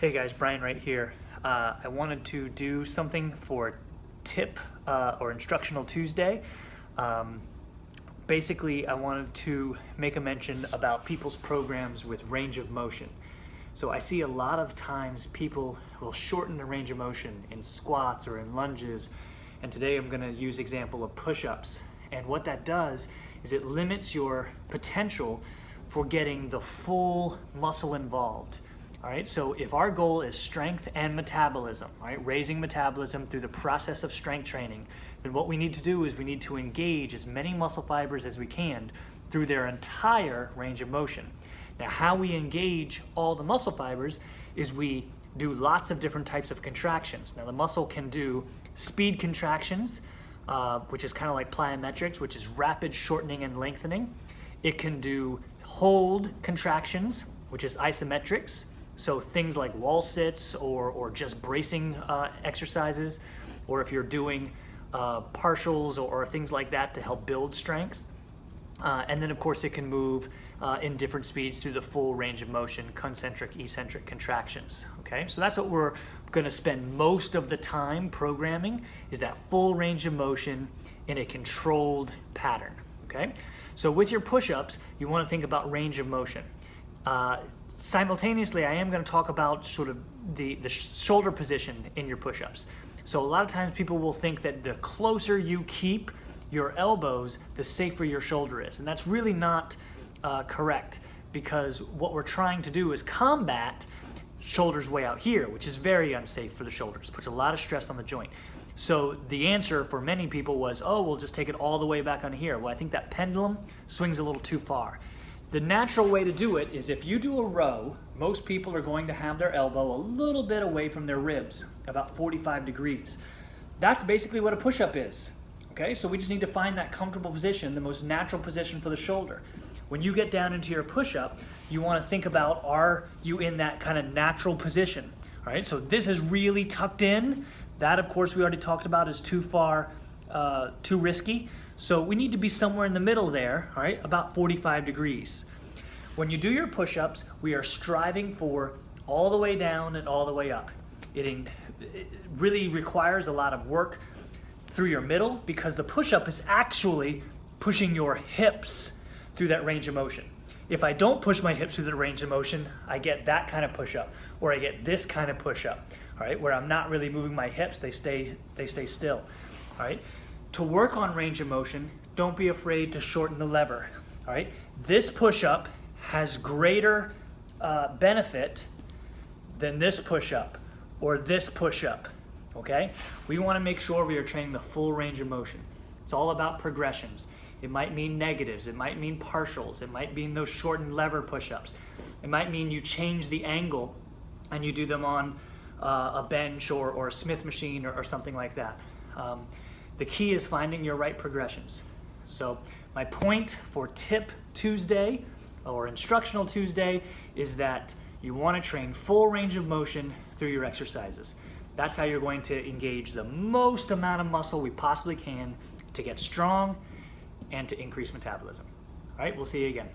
Hey guys, Brian right here. I wanted to do something for tip or instructional Tuesday. Basically, I wanted to make a mention about people's programs with range of motion. So I see a lot of times people will shorten the range of motion in squats or in lunges. And today I'm going to use example of push-ups. And what that does is it limits your potential for getting the full muscle involved. All right, so if our goal is strength and metabolism, right, raising metabolism through the process of strength training, then what we need to do is we need to engage as many muscle fibers as we can through their entire range of motion. Now, how we engage all the muscle fibers is we do lots of different types of contractions. Now, the muscle can do speed contractions, which is kind of like plyometrics, which is rapid shortening and lengthening. It can do hold contractions, which is isometrics. So things like wall sits or just bracing exercises, or if you're doing partials or things like that to help build strength. And then of course it can move in different speeds through the full range of motion, concentric, eccentric contractions. Okay, so that's what we're going to spend most of the time programming, is that full range of motion in a controlled pattern. Okay, so with your push-ups, you want to think about range of motion. Simultaneously, I am going to talk about sort of the shoulder position in your push-ups. So a lot of times people will think that the closer you keep your elbows, the safer your shoulder is. And that's really not correct, because what we're trying to do is combat shoulders way out here, which is very unsafe for the shoulders, puts a lot of stress on the joint. So the answer for many people was, oh, we'll just take it all the way back on here. Well, I think that pendulum swings a little too far. The natural way to do it is if you do a row, most people are going to have their elbow a little bit away from their ribs, about 45 degrees. That's basically what a push-up is. Okay, so we just need to find that comfortable position, the most natural position for the shoulder. When you get down into your push-up, you want to think about, are you in that kind of natural position? All right, so this is really tucked in. That, of course, we already talked about is too far, too risky. So we need to be somewhere in the middle there, all right, about 45 degrees. When you do your push-ups, we are striving for all the way down and all the way up. It really requires a lot of work through your middle, because the push-up is actually pushing your hips through that range of motion. If I don't push my hips through the range of motion, I get that kind of push-up, or I get this kind of push-up, all right, where I'm not really moving my hips, they stay still, all right? To work on range of motion, don't be afraid to shorten the lever, all right? This push-up has greater benefit than this push-up or this push-up, okay? We wanna make sure we are training the full range of motion. It's all about progressions. It might mean negatives, it might mean partials, it might mean those shortened lever push-ups. It might mean you change the angle and you do them on a bench or a Smith machine or something like that. The key is finding your right progressions. So my point for Tip Tuesday or Instructional Tuesday is that you want to train full range of motion through your exercises. That's how you're going to engage the most amount of muscle we possibly can to get strong and to increase metabolism. All right, we'll see you again.